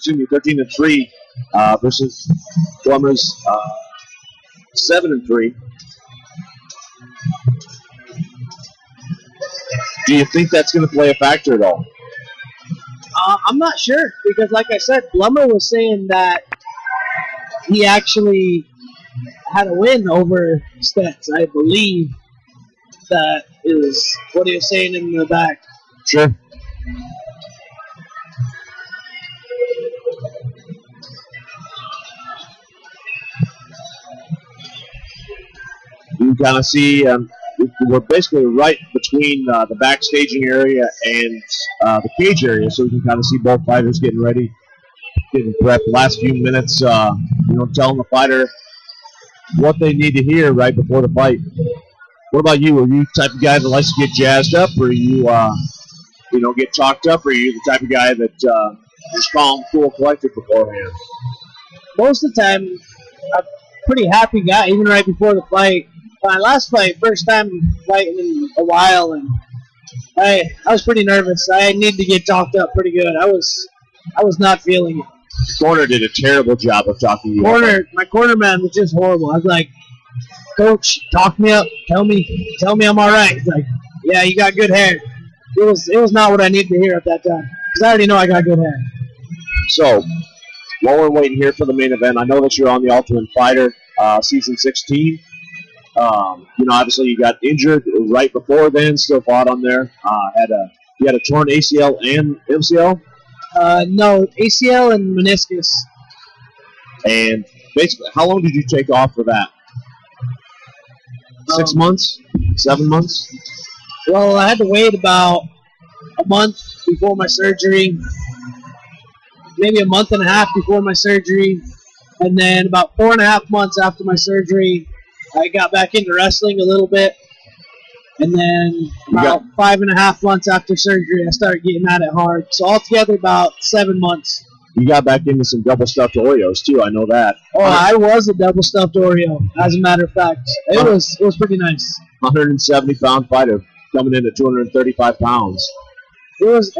13-3 versus Blumer's 7-3. Do you think that's going to play a factor at all? I'm not sure because, like I said, Blumer was saying that he actually had a win over Stetz. I believe that is what he was saying in the back. Sure. You can kind of see we're basically right between the backstaging area and the cage area, so we can kind of see both fighters getting ready, getting prepped. Last few minutes, telling the fighter what they need to hear right before the fight. What about you? Are you the type of guy that likes to get jazzed up, or are you, get talked up, or are you the type of guy that is calm, cool, collected beforehand? Most of the time, I'm a pretty happy guy, even right before the fight. My last fight, first time fighting in a while, and I was pretty nervous. I needed to get talked up pretty good. I was not feeling it. Corner did a terrible job of talking you up. My corner man was just horrible. I was like, Coach, talk me up. Tell me I'm all right. He's like, yeah, you got good hair. It was not what I needed to hear at that time because I already know I got good hair. So, while we're waiting here for the main event, I know that you're on the Ultimate Fighter season 16. Obviously you got injured right before then. Still fought on there. You had a torn ACL and MCL. No, ACL and meniscus. And basically, how long did you take off for that? 6 months? 7 months? Well, I had to wait about a month before my surgery, maybe a month and a half before my surgery, and then about 4.5 months after my surgery, I got back into wrestling a little bit, and then about 5.5 months after surgery, I started getting at it hard. So altogether, about 7 months. You got back into some double stuffed Oreos too. I know that. Oh, I was a double stuffed Oreo. As a matter of fact, it was pretty nice. 170-pound fighter coming in at 235 pounds. It was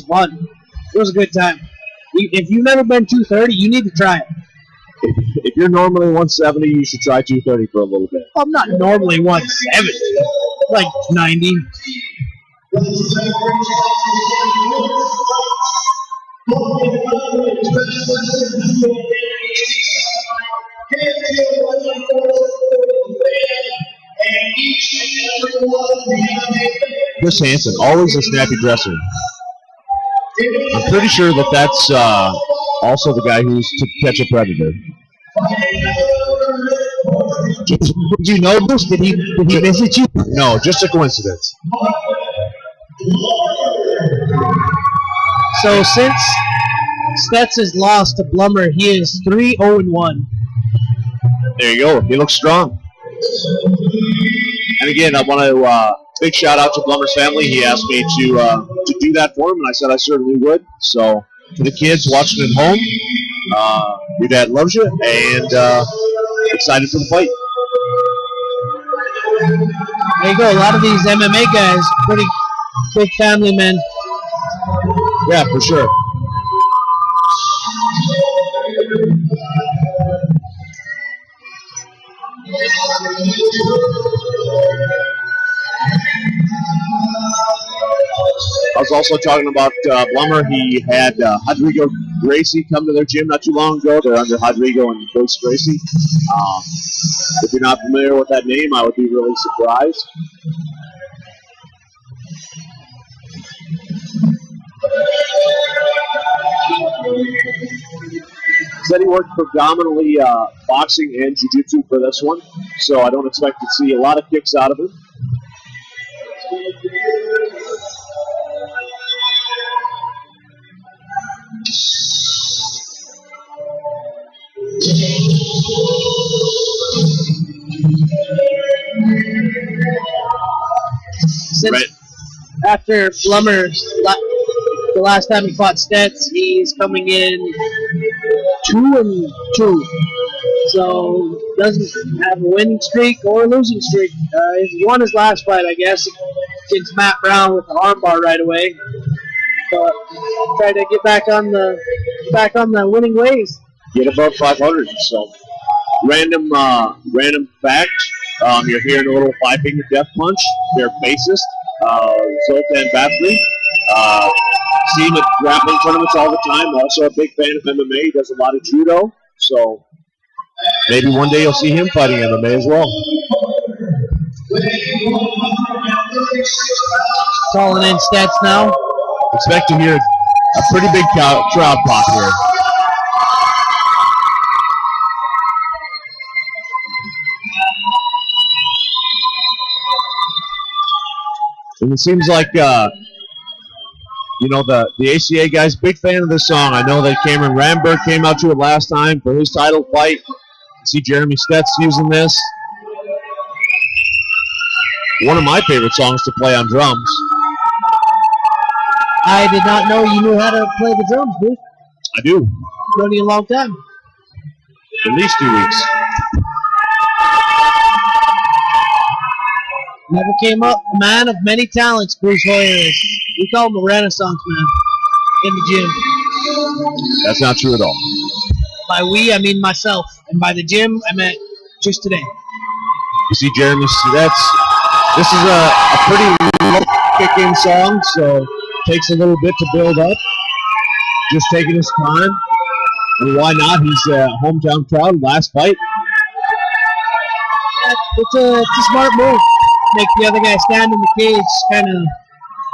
fun. It was a good time. If you've never been 230, you need to try it. If you're normally 170, you should try 230 for a little bit. I'm not normally 170, like 90. Chris Hansen, always a snappy dresser. I'm pretty sure that's also the guy who's to catch a predator. Did you know this? Did he visit you? No, just a coincidence. So since Stetz has lost to Blumer, he is 3-0-1. There you go. He looks strong. And again, I want to big shout out to Blumer's family. He asked me to do that for him, and I said I certainly would. So to the kids watching at home, your dad loves you, and excited for the fight. There you go. A lot of these MMA guys, pretty big family men. Yeah, for sure. I was also talking about Blumer. He had Rodrigo Gracie come to their gym not too long ago. They're under Rodrigo and Bruce Gracie. If you're not familiar with that name, I would be really surprised. Said he worked predominantly boxing and jiu-jitsu for this one, so I don't expect to see a lot of kicks out of him. Right. After Blumer, the last time he fought Stetz, he's coming in 2-2. So doesn't have a winning streak or a losing streak. He won his last fight, I guess, against Matt Brown with the armbar right away. But try to get back on the back on the winning ways. Get above 500. So, random fact. You're hearing a little five-finger death punch. Their bassist, Zoltan Bathley. See him at grappling tournaments all the time. Also a big fan of MMA. He does a lot of judo. So maybe one day you'll see him fighting MMA as well. Calling in Stetz now. Expect to hear a pretty big crowd pop here. And it seems like, the ACA guy's big fan of this song. I know that Cameron Ramberg came out to it last time for his title fight. I see Jeremy Stetz using this. One of my favorite songs to play on drums. I did not know you knew how to play the drums, dude. I do. Known you a long time. At least 2 weeks. Never came up. A man of many talents, Bruce Hoyer is. We call him a Renaissance man in the gym. That's not true at all. By we, I mean myself. And by the gym, I meant just today. You see Jeremy Stetz. This is a pretty low kick-in song, so takes a little bit to build up. Just taking his time. And why not? He's a hometown crowd. Last fight. Yeah, it's a smart move. Make the other guy stand in the cage, kind of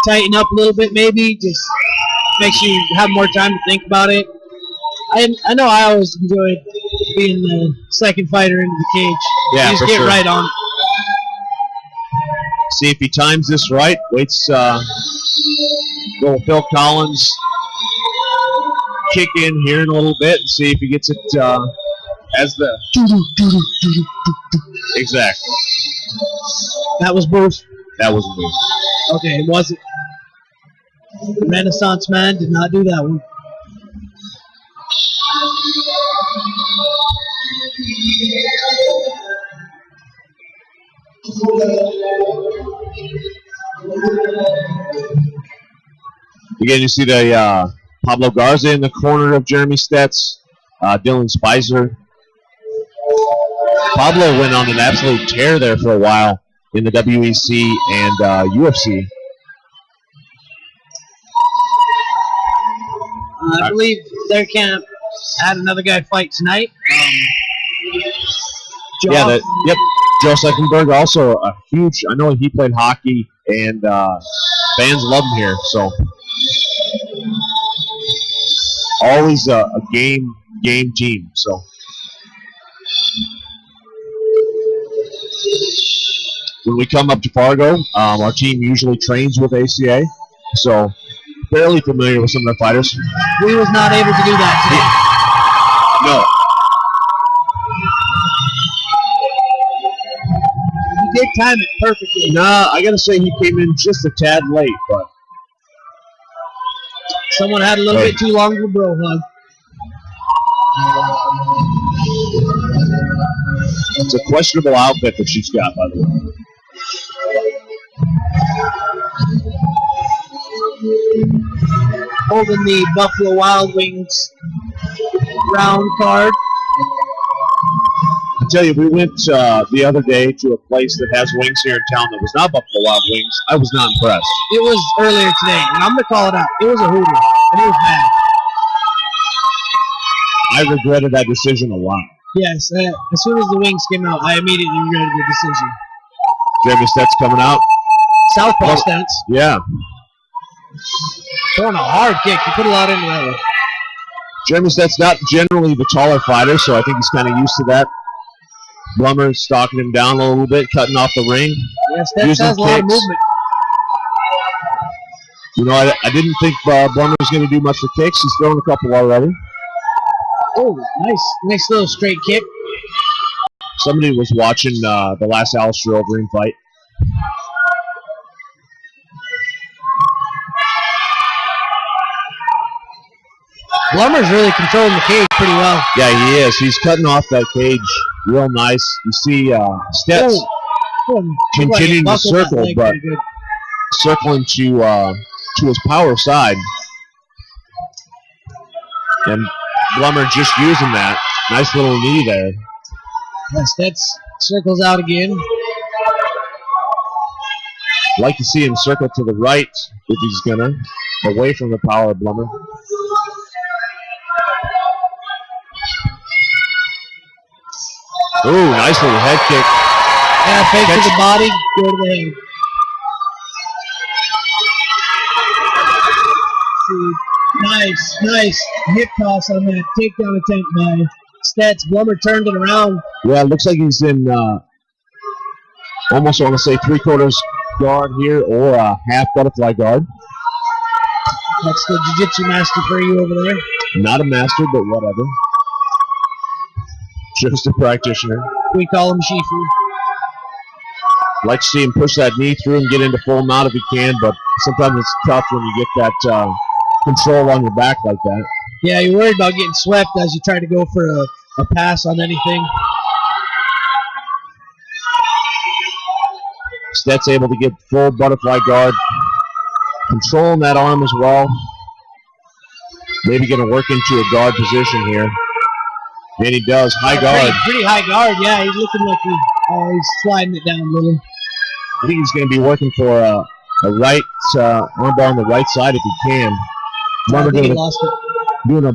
tighten up a little bit maybe. Just makes you have more time to think about it. I know I always enjoyed being the second fighter into the cage. Yeah, you just for get sure. right on it. See if he times this right. Waits, go Phil Collins. Kick in here in a little bit and see if he gets it as the... Exactly. That was Bruce. That was me. Okay, it wasn't. The Renaissance man did not do that one. Again, you see the Pablo Garza in the corner of Jeremy Stetz, Dylan Spicer. Pablo went on an absolute tear there for a while in the WEC and UFC. I believe their camp had another guy fight tonight. Yep. Joe Seckenberg, also a huge. I know he played hockey, and fans love him here. So always a game team. So when we come up to Fargo, our team usually trains with ACA. So fairly familiar with some of their fighters. We was not able to do that today. No. He did time it perfectly. Nah, I gotta say he came in just a tad late, but someone had a little bit too long of a bro hug. It's a questionable outfit that she's got, by the way. Holding the Buffalo Wild Wings round card. I tell you, we went the other day to a place that has wings here in town that was not Buffalo Wild Wings. I was not impressed. It was earlier today, and I'm going to call it out. It was a hooter, and it was bad. I regretted that decision a lot. Yes, as soon as the wings came out, I immediately regretted the decision. Jeremy Stetz coming out. Southpaw Stetz. Yeah. Throwing a hard kick. He put a lot into that one. Jeremy Stetz not generally the taller fighter, so I think he's kind of used to that. Blumer stalking him down a little bit, cutting off the ring. Yes, Stetz has a lot of movement. You know, I didn't think Blumer was going to do much for kicks. He's thrown a couple already. Oh, nice little straight kick. Somebody was watching the last Alistair Overeem fight. Blumer's really controlling the cage pretty well. Yeah, he is. He's cutting off that cage real nice. You see Stetz continuing to circle, but circling to his power side. And Blumer just using that. Nice little knee there. Yeah, Stetz circles out again. Like to see him circle to the right if he's gonna, away from the power of Blumer. Ooh, nice little head kick. Yeah, fake to the body, go to the head. Nice hip toss on that takedown attempt by Stetz. Blumer turned it around. Yeah, it looks like he's in almost, I want to say, 3/4 guard here or a half butterfly guard. That's the jiu-jitsu master for you over there. Not a master, but whatever. Just a practitioner. We call him Shifu. Like to see him push that knee through and get into full mount if he can, but sometimes it's tough when you get that control on your back like that. Yeah, you're worried about getting swept as you try to go for a pass on anything. Stetz able to get full butterfly guard. Controlling that arm as well. Maybe going to work into a guard position here. And he does. High guard. Pretty high guard, yeah. He's looking like he's sliding it down a little. I think he's going to be working for a right armbar on the right side if he can. I think he lost it. Doing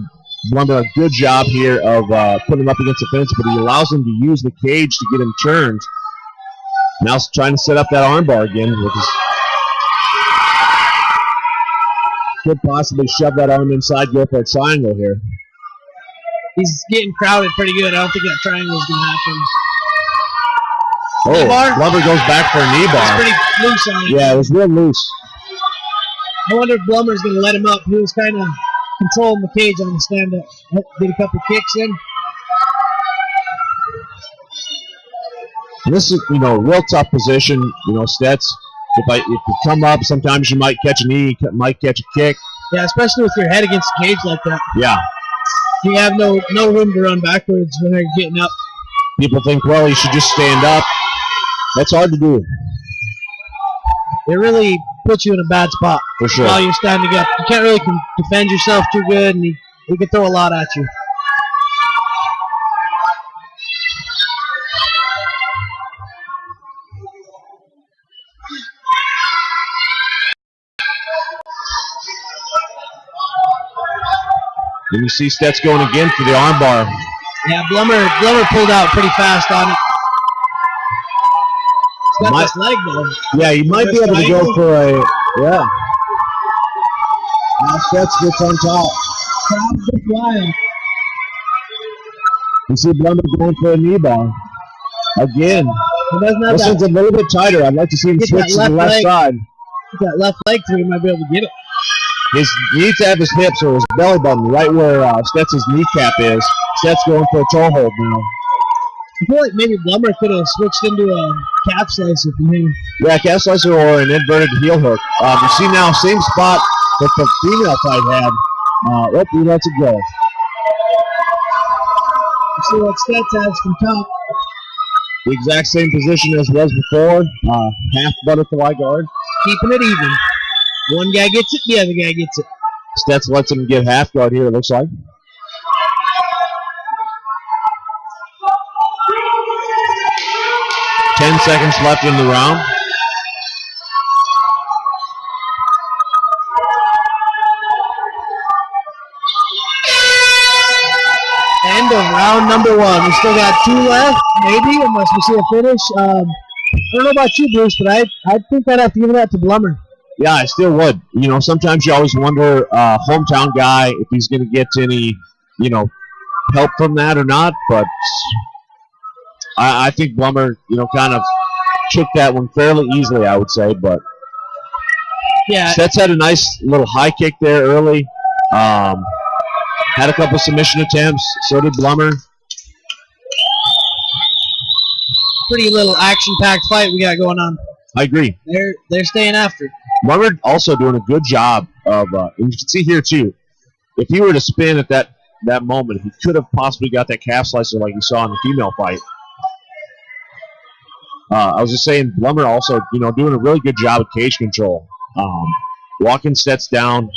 a good job here of putting him up against the fence, but he allows him to use the cage to get him turned. Now he's trying to set up that armbar again. Could possibly shove that arm inside, go for a triangle here. He's getting crowded pretty good. I don't think that triangle is going to happen. Oh, Blumer goes back for a knee bar. It's pretty loose on him. Yeah, it was real loose. I wonder if Blumer's going to let him up. He was kind of controlling the cage on the stand-up. Get a couple kicks in. This is, a real tough position. Stetz, if you come up, sometimes you might catch a knee, you might catch a kick. Yeah, especially with your head against the cage like that. Yeah. You have no room to run backwards when they're getting up. People think, well, you should just stand up. That's hard to do. It really puts you in a bad spot. For sure. While you're standing up. You can't really defend yourself too good, and he can throw a lot at you. And you see Stetz going again for the armbar. Yeah, Blumer pulled out pretty fast on it. He's got this leg, though. Yeah, he might be able to go for a, yeah. Now Stetz gets on top. Crowd's just wild. You see Blumer going for a knee bar. Again. This one's a little bit tighter. I'd like to see him switch to the left side. Get that left leg through, he might be able to get it. He needs to have his hips or his belly button right where Stetz's kneecap is. Stetz going for a toe hold now. I feel like maybe Blumer could have switched into a calf slicer from him. Yeah, calf slicer or an inverted heel hook. You see now, same spot that the female fight had. He lets it go. You see what Stetz has from top. The exact same position as was before. Half butterfly guard. Keeping it even. One guy gets it, the other guy gets it. Stetz lets him get half guard here, it looks like. Ten seconds left in the round. End of round number one. We still got two left, maybe, unless we see a finish. I don't know about you, Bruce, but I think I'd have to give that to Blumer. Yeah, I still would. Sometimes you always wonder, hometown guy, if he's going to get any, help from that or not. But I think Blumer, kind of took that one fairly easily, I would say. But yeah, Stetz had a nice little high kick there early. Had a couple submission attempts. So did Blumer. Pretty little action-packed fight we got going on. I agree. They're staying after. Blumer also doing a good job of, and you can see here too, if he were to spin at that moment, he could have possibly got that calf slicer like you saw in the female fight. I was just saying, Blumer also, doing a really good job of cage control. Walking Stetz down.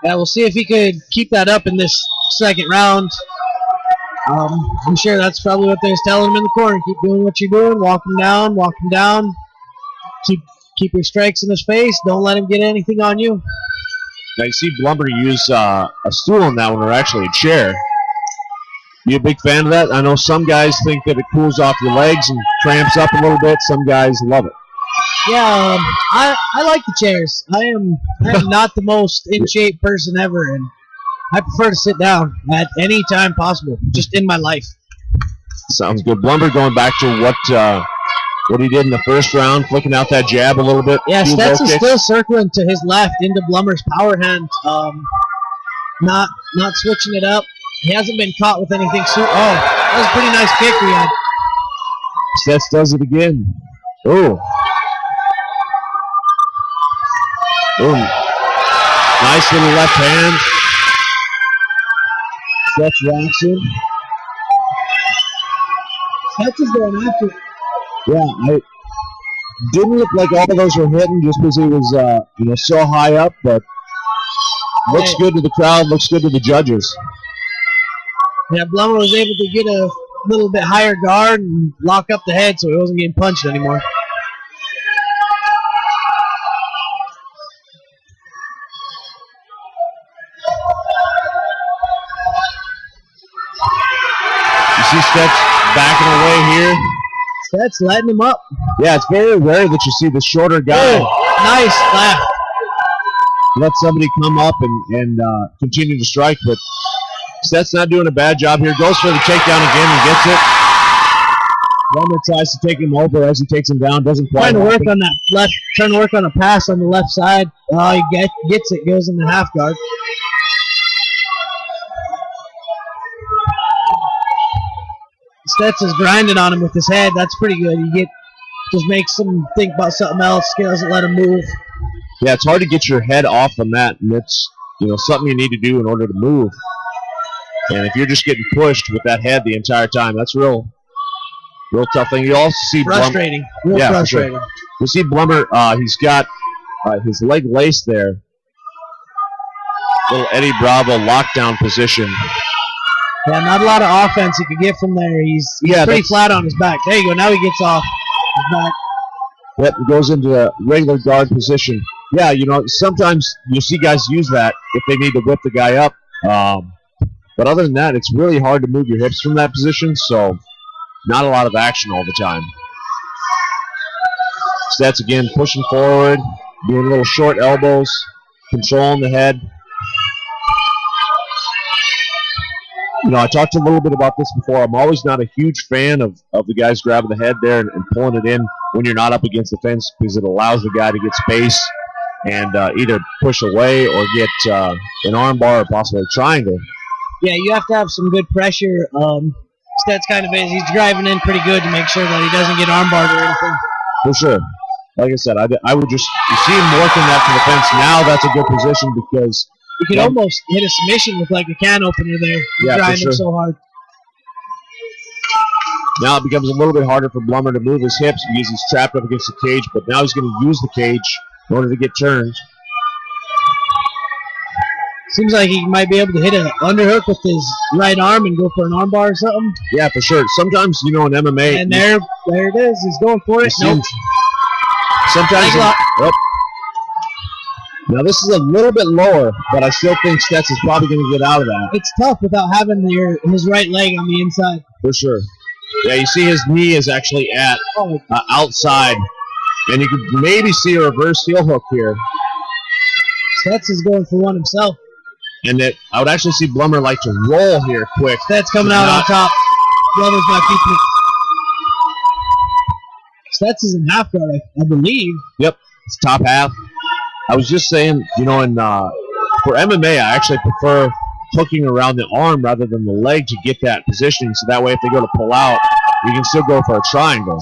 Yeah, we'll see if he could keep that up in this second round. I'm sure that's probably what they was telling him in the corner. Keep doing what you're doing. Walk him down. Keep your strikes in his face. Don't let him get anything on you. Now you see Blumer use a stool on that one, or actually a chair. You a big fan of that? I know some guys think that it cools off your legs and cramps up a little bit. Some guys love it. Yeah, I like the chairs. I am not the most in shape person ever, and I prefer to sit down at any time possible, just in my life. Sounds good. Blumer going back to what he did in the first round, flicking out that jab a little bit. Yeah, Stetz is still circling to his left into Blumer's power hand. Not switching it up. He hasn't been caught with anything. That was a pretty nice kick we had. Stetz does it again. Oh. Nice little left hand. Stetz rocks him. Stetz is going after it. Yeah, I didn't look like all of those were hitting just because he was so high up, but looks good to the crowd, looks good to the judges. Yeah, Blumer was able to get a little bit higher guard and lock up the head so he wasn't getting punched anymore. You see Stetz backing away here. Stetz letting him up. Yeah, it's very rare that you see the shorter guy. Nice left. Let somebody come up and continue to strike, but Stetz not doing a bad job here. Goes for the takedown again and gets it. Blumer tries to take him over as he takes him down. Doesn't quite trying to work on that left. Trying to work on a pass on the left side. He gets it. Goes in the half guard. Stetz is grinding on him with his head. That's pretty good. Just makes him think about something else. Doesn't let him move. Yeah, it's hard to get your head off the mat, and it's something you need to do in order to move. And if you're just getting pushed with that head the entire time, that's real tough thing. You also see frustrating. Frustrating. Sure. You see Blumer, he's got his leg laced there. Little Eddie Bravo lockdown position. Yeah, not a lot of offense he could get from there. He's pretty flat on his back. There you go. Now he gets off his back. Yep, he goes into a regular guard position. Yeah, sometimes you see guys use that if they need to whip the guy up. But other than that, it's really hard to move your hips from that position, so not a lot of action all the time. Stetz again pushing forward, doing little short elbows, controlling the head. I talked a little bit about this before. I'm always not a huge fan of the guys grabbing the head there and pulling it in when you're not up against the fence, because it allows the guy to get space and either push away or get an arm bar or possibly a triangle. Yeah, you have to have some good pressure. Stetz kind of is. He's driving in pretty good to make sure that he doesn't get armbarred or anything. For sure. Like I said, I would just, you see him working that to the fence. Now that's a good position because you could almost hit a submission with like a can opener there. Yeah, driving him so hard. Now it becomes a little bit harder for Blumer to move his hips because he's trapped up against the cage, but now he's going to use the cage in order to get turned. Seems like he might be able to hit an underhook with his right arm and go for an armbar or something. Yeah, for sure. Sometimes, in MMA. And there it is. He's going for it. Nope. Sometimes. Now this is a little bit lower, but I still think Stetz is probably going to get out of that. It's tough without having his right leg on the inside. For sure. Yeah, you see his knee is actually at outside, and you can maybe see a reverse heel hook here. Stetz is going for one himself. And I would actually see Blumer like to roll here quick. Stetz coming out on top. Blumer's not keeping it. Stetz is in half guard, I believe. Yep, it's top half. I was just saying, for MMA, I actually prefer hooking around the arm rather than the leg to get that positioning, so that way if they go to pull out, you can still go for a triangle.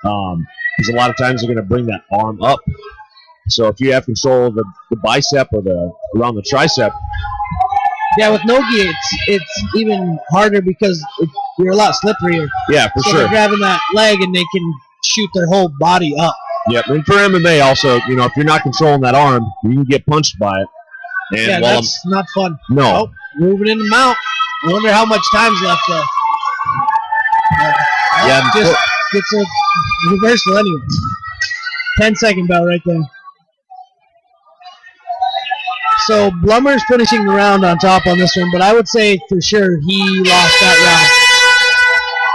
Because a lot of times they're going to bring that arm up. So if you have control of the bicep or around the tricep. Yeah, with Nogi, it's even harder because you're a lot slipperier. Yeah, for sure. They're grabbing that leg and they can shoot their whole body up. Yep, and for MMA also, if you're not controlling that arm, you can get punched by it. And yeah, that's not fun. No. Oh, moving in the mount. I wonder how much time's left there. Yeah, just gets a reversal anyway. 10-second bell right there. So Blumer's finishing the round on top on this one, but I would say for sure he lost that round.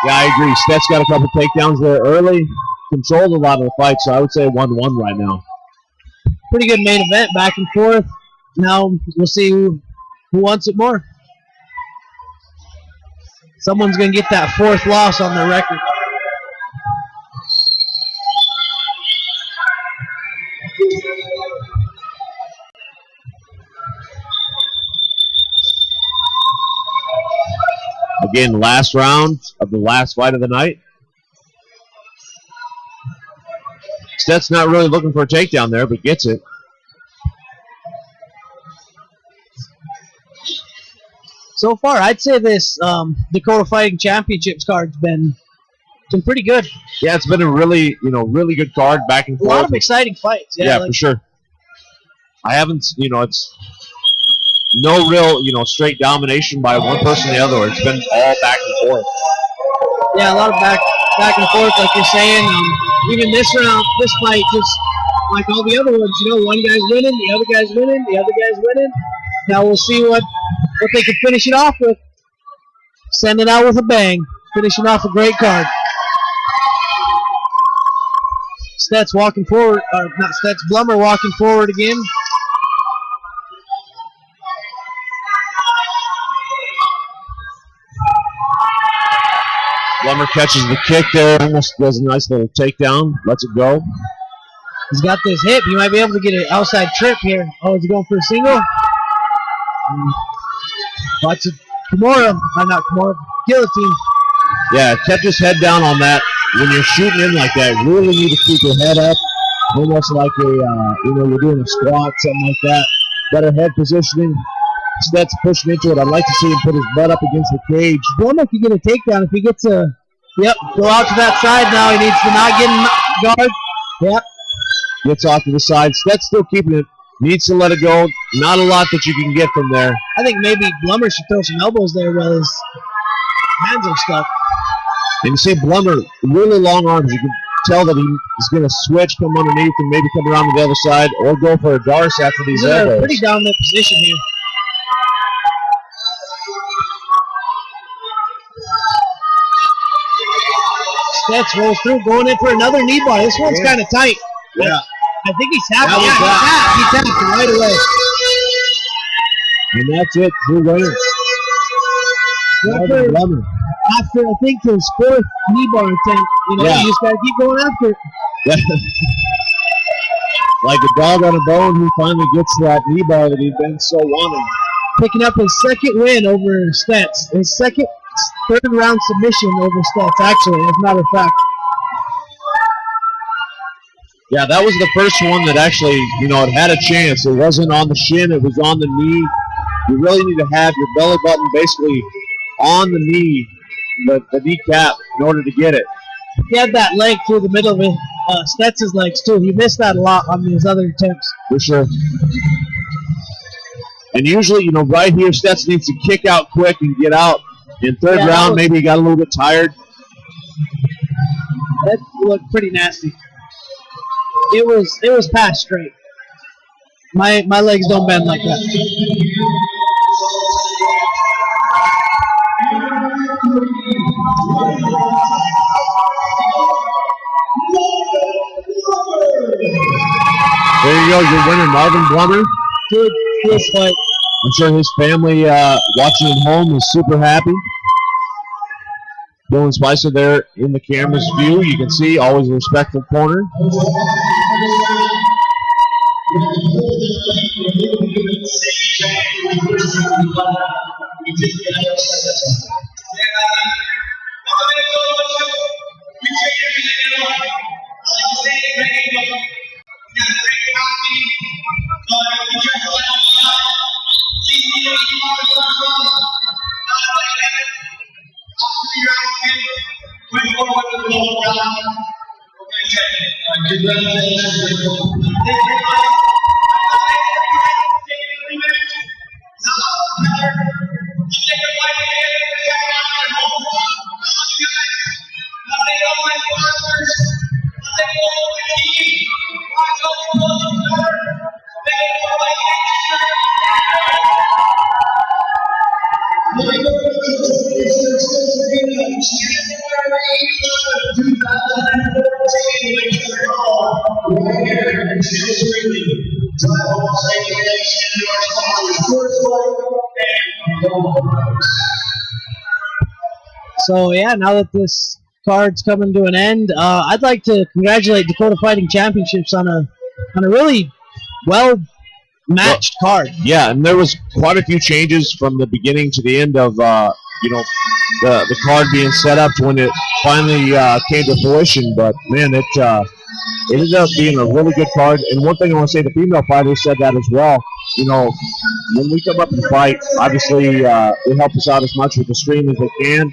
Yeah, I agree. Stetz got a couple takedowns there early, controlled a lot of the fight, so I would say 1-1 right now. Pretty good main event, back and forth. Now we'll see who wants it more. Someone's going to get that 4th loss on their record. Again, last round of the last fight of the night. Stetz not really looking for a takedown there, but gets it. So far, I'd say this Dakota Fighting Championships card's been pretty good. Yeah, it's been a really good card back and forth. A lot of exciting fights. Yeah, for sure. I haven't, it's no real, straight domination by one person or the other. It's been all back and forth. Yeah, a lot of back and forth, like you're saying. Even this round, this fight, just like all the other ones, one guy's winning, the other guy's winning, the other guy's winning. Now we'll see what they can finish it off with. Send it out with a bang. Finishing off a great card. Stetz walking forward, or not Stetz, Blumer walking forward again. Blumer catches the kick there, almost does a nice little takedown, lets it go. He's got this hip. He might be able to get an outside trip here. Oh, is he going for a single? Watch it. Kimura, not Kimura, guillotine. Yeah, kept his head down on that. When you're shooting in like that, you really need to keep your head up, almost like you're doing a squat, something like that. Better head positioning. Stetz pushing into it. I'd like to see him put his butt up against the cage. Blumer can get a takedown if he gets a. Yep, go out to that side now. He needs to not get in guard. Yep. Gets off to the side. Stetz still keeping it. Needs to let it go. Not a lot that you can get from there. I think maybe Blumer should throw some elbows there while his hands are stuck. And you see Blumer, really long arms. You can tell that he's going to switch, come underneath, and maybe come around to the other side, or go for a Darce after these elbows. In a pretty dominant position here. Stetz rolls through, going in for another knee bar. This one's kind of tight. Yeah. I think he's tapped. He tapped it right away. And that's it. True winner. Blumer. After, I think, his 4th knee bar attempt, you just got to keep going after it. Yeah. Like a dog on a bone, he finally gets that knee bar that he's been so wanting. Picking up his 2nd win over Stetz. His 3rd round submission over Stetz, actually, as a matter of fact. Yeah, that was the first one that actually, it had a chance. It wasn't on the shin, it was on the knee. You really need to have your belly button basically on the knee, the kneecap, in order to get it. He had that leg through the middle of it. Stetz's legs, too. He missed that a lot on his other attempts. For sure. And usually, right here, Stetz needs to kick out quick and get out. In 3rd round, maybe he got a little bit tired. That looked pretty nasty. It was past straight. My legs don't bend like that. There you go, your winner, Marvin Blumer. Good fight. I'm sure his family watching at home is super happy. Dylan Spicer there in the camera's view. You can see always a respectful corner. So yeah, now that this card's coming to an end, I'd like to congratulate Dakota Fighting Championships on a really well matched card. Yeah, and there was quite a few changes from the beginning to the end of the card being set up to when it finally came to fruition. But man, it ended up being a really good card. And one thing I want to say, the female fighters said that as well. You know, when we come up and fight, obviously they help us out as much with the stream as they can.